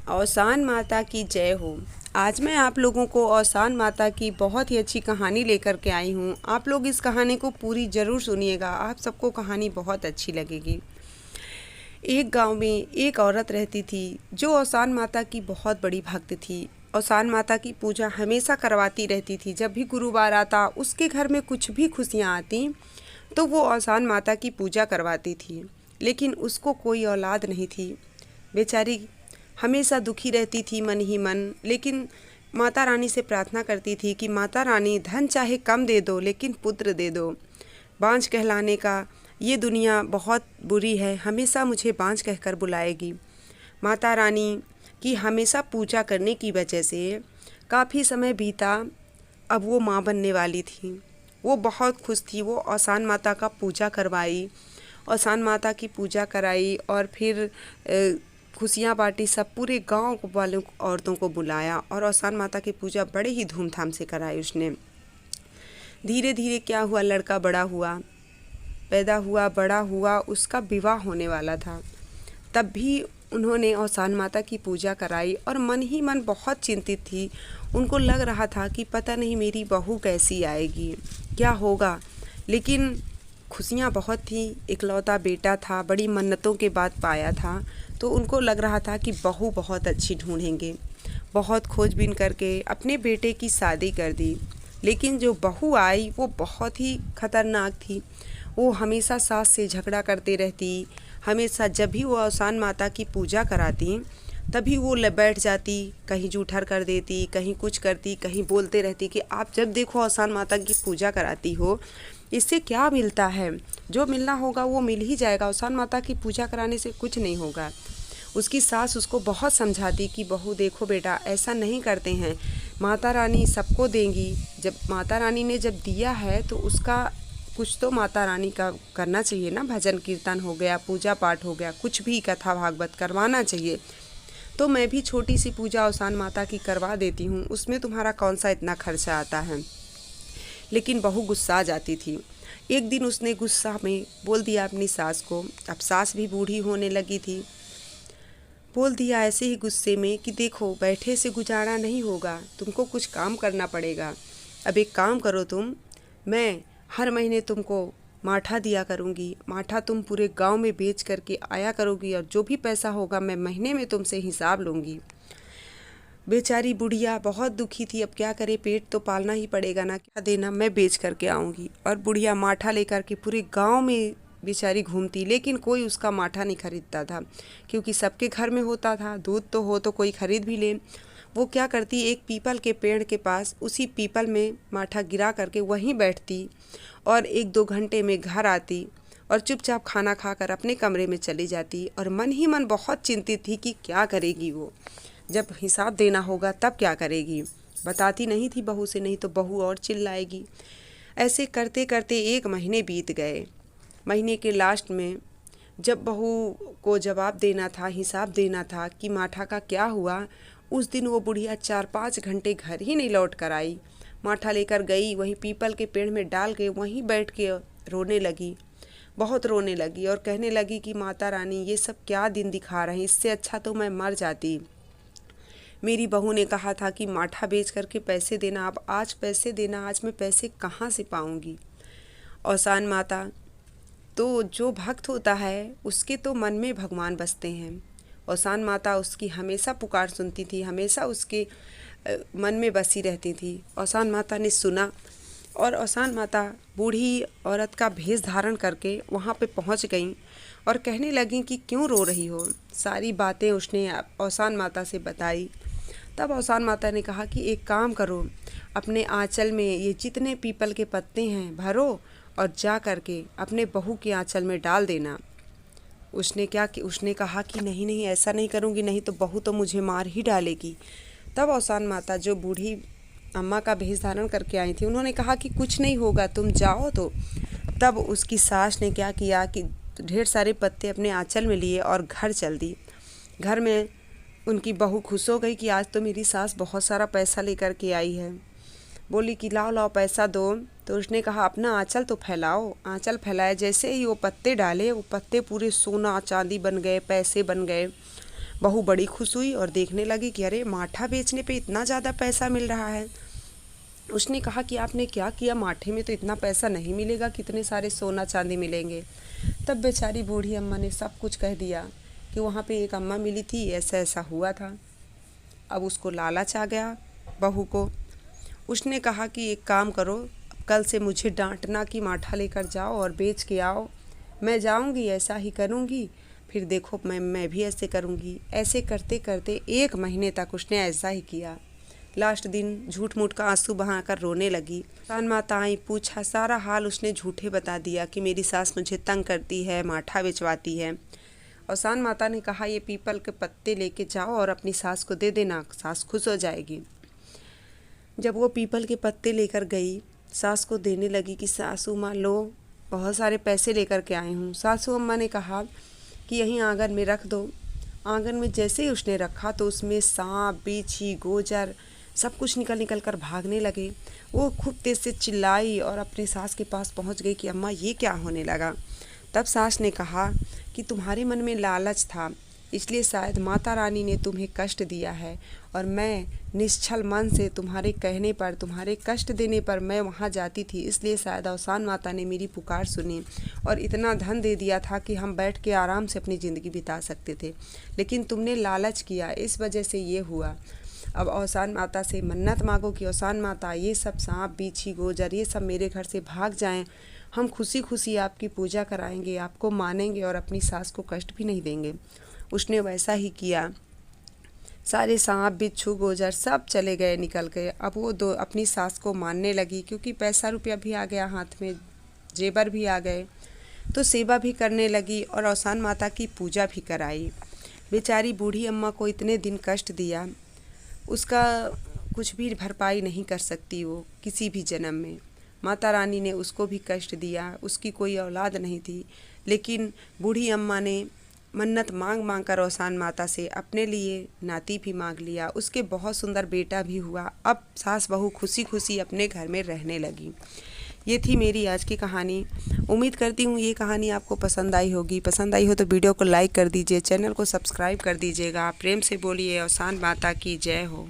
औसान माता की जय हो। आज मैं आप लोगों को औसान माता की बहुत ही अच्छी कहानी लेकर के आई हूँ। आप लोग इस कहानी को पूरी ज़रूर सुनिएगा, आप सबको कहानी बहुत अच्छी लगेगी। एक गांव में एक औरत रहती थी जो औसान माता की बहुत बड़ी भक्त थी। औसान माता की पूजा हमेशा करवाती रहती थी। जब भी गुरुवार आता, उसके घर में कुछ भी खुशियाँ आती तो वो औसान माता की पूजा करवाती थी। लेकिन उसको कोई औलाद नहीं थी। बेचारी हमेशा दुखी रहती थी मन ही मन। लेकिन माता रानी से प्रार्थना करती थी कि माता रानी, धन चाहे कम दे दो लेकिन पुत्र दे दो। बांझ कहलाने का ये दुनिया बहुत बुरी है, हमेशा मुझे बांझ कहकर बुलाएगी। माता रानी की हमेशा पूजा करने की वजह से काफ़ी समय बीता। अब वो माँ बनने वाली थी। वो बहुत खुश थी। वो औसान माता का पूजा करवाई, औसान माता की पूजा कराई और फिर खुशियाँ बाँटी। सब पूरे गांव वालों औरतों को बुलाया और औसान माता की पूजा बड़े ही धूमधाम से कराई उसने। धीरे धीरे क्या हुआ, लड़का बड़ा हुआ, पैदा हुआ, बड़ा हुआ, उसका विवाह होने वाला था। तब भी उन्होंने औसान माता की पूजा कराई और मन ही मन बहुत चिंतित थी। उनको लग रहा था कि पता नहीं मेरी बहू कैसी आएगी, क्या होगा। लेकिन खुशियाँ बहुत थी, इकलौता बेटा था, बड़ी मन्नतों के बाद पाया था। तो उनको लग रहा था कि बहू बहुत अच्छी ढूंढेंगे। बहुत खोजबीन करके अपने बेटे की शादी कर दी। लेकिन जो बहू आई वो बहुत ही खतरनाक थी। वो हमेशा सास से झगड़ा करते रहती। हमेशा जब भी वो औसान माता की पूजा कराती तभी वो बैठ जाती, कहीं जूठर कर देती, कहीं कुछ करती, कहीं बोलते रहती कि आप जब देखो औसान माता की पूजा कराती हो, इससे क्या मिलता है, जो मिलना होगा वो मिल ही जाएगा, औसान माता की पूजा कराने से कुछ नहीं होगा। उसकी सास उसको बहुत समझाती कि बहू देखो बेटा, ऐसा नहीं करते हैं, माता रानी सबको देंगी। जब माता रानी ने जब दिया है तो उसका कुछ तो माता रानी का करना चाहिए ना। भजन कीर्तन हो गया, पूजा पाठ हो गया, कुछ भी कथा भागवत करवाना चाहिए। तो मैं भी छोटी सी पूजा औसान माता की करवा देती हूँ, उसमें तुम्हारा कौन सा इतना खर्चा आता है। लेकिन बहू गुस्सा जाती थी। एक दिन उसने गुस्सा में बोल दिया अपनी सास को। अब सास भी बूढ़ी होने लगी थी। बोल दिया ऐसे ही गुस्से में कि देखो, बैठे से गुजारा नहीं होगा, तुमको कुछ काम करना पड़ेगा। अब एक काम करो तुम, मैं हर महीने तुमको माठा दिया करूँगी। माठा तुम पूरे गांव में बेच करके आया करोगी और जो भी पैसा होगा मैं महीने में तुमसे हिसाब लूँगी। बेचारी बुढ़िया बहुत दुखी थी। अब क्या करे, पेट तो पालना ही पड़ेगा ना, क्या देना, मैं बेच करके आऊँगी। और बुढ़िया माठा लेकर के पूरे गांव में बेचारी घूमती, लेकिन कोई उसका माठा नहीं खरीदता था, क्योंकि सबके घर में होता था। दूध तो हो तो कोई खरीद भी ले। वो क्या करती, एक पीपल के पेड़ के पास, उसी पीपल में माठा गिरा करके वहीं बैठती और 1-2 घंटे में घर आती और चुपचाप खाना खाकर अपने कमरे में चली जाती। और मन ही मन बहुत चिंतित थी कि क्या करेगी वो, जब हिसाब देना होगा तब क्या करेगी। बताती नहीं थी बहू से, नहीं तो बहू और चिल्लाएगी। ऐसे करते करते 1 महीने बीत गए। महीने के लास्ट में जब बहू को जवाब देना था, हिसाब देना था कि माठा का क्या हुआ, उस दिन वो बुढ़िया 4-5 घंटे घर ही नहीं लौट कर आई। माठा लेकर गई, वहीं पीपल के पेड़ में डाल के वहीं बैठ के रोने लगी, बहुत रोने लगी और कहने लगी कि माता रानी, ये सब क्या दिन दिखा रहे हैं, इससे अच्छा तो मैं मर जाती। मेरी बहू ने कहा था कि माठा बेच करके पैसे देना, अब आज पैसे देना, आज मैं पैसे कहाँ से पाऊँगी। औसान माता, तो जो भक्त होता है उसके तो मन में भगवान बसते हैं। औसान माता उसकी हमेशा पुकार सुनती थी, हमेशा उसके मन में बसी रहती थी। औसान माता ने सुना और औसान माता बूढ़ी औरत का भेष धारण करके वहाँ पे पहुँच गईं और कहने लगीं कि क्यों रो रही हो। सारी बातें उसने औसान माता से बताई। तब औसान माता ने कहा कि एक काम करो, अपने आंचल में ये जितने पीपल के पत्ते हैं भरो और जा करके अपने बहू के आंचल में डाल देना। उसने कहा कि नहीं नहीं, ऐसा नहीं करूँगी, नहीं तो बहू तो मुझे मार ही डालेगी। तब औसान माता, जो बूढ़ी अम्मा का भेष धारण करके आई थी, उन्होंने कहा कि कुछ नहीं होगा, तुम जाओ। तो तब उसकी सास ने क्या किया कि ढेर सारे पत्ते अपने आंचल में लिए और घर चल दी। घर में उनकी बहू खुश हो गई कि आज तो मेरी सास बहुत सारा पैसा लेकर के आई है। बोली कि लाओ लाओ पैसा दो। तो उसने कहा अपना आंचल तो फैलाओ। आंचल फैलाए, जैसे ही वो पत्ते डाले, वो पत्ते पूरे सोना चांदी बन गए, पैसे बन गए। बहू बड़ी खुश हुई और देखने लगी कि अरे माठा बेचने पे इतना ज़्यादा पैसा मिल रहा है। उसने कहा कि आपने क्या किया, माठे में तो इतना पैसा नहीं मिलेगा, कितने सारे सोना चांदी मिलेंगे। तब बेचारी बूढ़ी अम्मा ने सब कुछ कह दिया कि वहाँ पे एक अम्मा मिली थी, ऐसा ऐसा हुआ था। अब उसको लालच आ गया बहू को। उसने कहा कि एक काम करो, कल से मुझे डांटना कि माठा लेकर जाओ और बेच के आओ। मैं जाऊंगी, ऐसा ही करूंगी, फिर देखो मैं भी ऐसे करूंगी। ऐसे करते करते 1 महीने तक उसने ऐसा ही किया। लास्ट दिन झूठ मूठ का आंसू बहाकर रोने लगी। सान माता आई, पूछा, सारा हाल उसने झूठे बता दिया कि मेरी सास मुझे तंग करती है, माठा बेचवाती है। और सान माता ने कहा ये पीपल के पत्ते लेके जाओ और अपनी सास को दे देना, सास खुश हो जाएगी। जब वो पीपल के पत्ते लेकर गई, सास को देने लगी कि सासू माँ लो, बहुत सारे पैसे लेकर के आई हूँ। सासू अम्मा ने कहा कि यहीं आंगन में रख दो। आंगन में जैसे ही उसने रखा तो उसमें सांप, बिच्छी, गोजर सब कुछ निकल निकल कर भागने लगे। वो खूब तेज से चिल्लाई और अपनी सास के पास पहुंच गई कि अम्मा ये क्या होने लगा। तब सास ने कहा कि तुम्हारे मन में लालच था, इसलिए शायद माता रानी ने तुम्हें कष्ट दिया है, और मैं निश्चल मन से तुम्हारे कहने पर, तुम्हारे कष्ट देने पर मैं वहाँ जाती थी, इसलिए शायद अवसान माता ने मेरी पुकार सुनी और इतना धन दे दिया था कि हम बैठ के आराम से अपनी ज़िंदगी बिता सकते थे, लेकिन तुमने लालच किया, इस वजह से ये हुआ। अब अवसान माता से मन्नत मांगो कि अवसान माता ये सब सांप, बिच्छी, गोजर ये सब मेरे घर से भाग जाएं, हम खुशी खुशी आपकी पूजा कराएंगे, आपको मानेंगे और अपनी सास को कष्ट भी नहीं देंगे। उसने वैसा ही किया। सारे सांप, बिच्छू, गोजर सब चले गए, निकल गए। अब वो अपनी सास को मानने लगी, क्योंकि पैसा रुपया भी आ गया हाथ में, जेवर भी आ गए, तो सेवा भी करने लगी और अवसान माता की पूजा भी कराई। बेचारी बूढ़ी अम्मा को इतने दिन कष्ट दिया, उसका कुछ भी भरपाई नहीं कर सकती वो किसी भी जन्म में। माता रानी ने उसको भी कष्ट दिया, उसकी कोई औलाद नहीं थी, लेकिन बूढ़ी अम्मा ने मन्नत मांग मांग कर अवसान माता से अपने लिए नाती भी मांग लिया। उसके बहुत सुंदर बेटा भी हुआ। अब सास बहू खुशी खुशी अपने घर में रहने लगी। ये थी मेरी आज की कहानी। उम्मीद करती हूँ ये कहानी आपको पसंद आई होगी। पसंद आई हो तो वीडियो को लाइक कर दीजिए, चैनल को सब्सक्राइब कर दीजिएगा। प्रेम से बोलिए अवसान माता की जय हो।